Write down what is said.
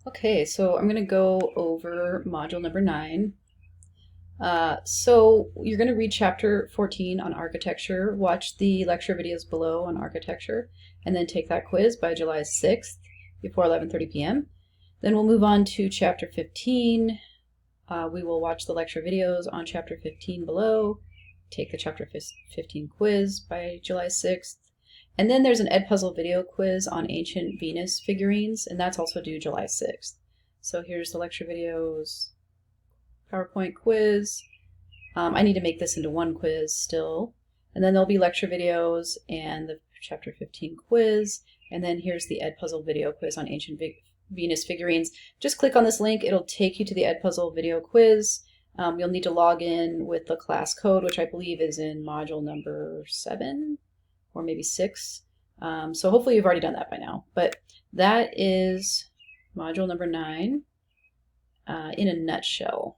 Okay, so I'm going to go over module number 9. So you're going to read chapter 14 on architecture, watch the lecture videos below on architecture, and then take that quiz by July 6th before 11:30 p.m. Then we'll move on to chapter 15. We will watch the lecture videos on chapter 15 below, take the chapter 15 quiz by July 6th. And then there's an Edpuzzle video quiz on ancient Venus figurines, and that's also due July 6th. So here's the lecture videos, PowerPoint quiz. I need to make this into one quiz still. And then there'll be lecture videos and the chapter 15 quiz. And then here's the Edpuzzle video quiz on ancient Venus figurines. Just click on this link. It'll take you to the Edpuzzle video quiz. You'll need to log in with the class code, which I believe is in module number 7 or maybe 6. So hopefully you've already done that by now. But that is module number 9 in a nutshell.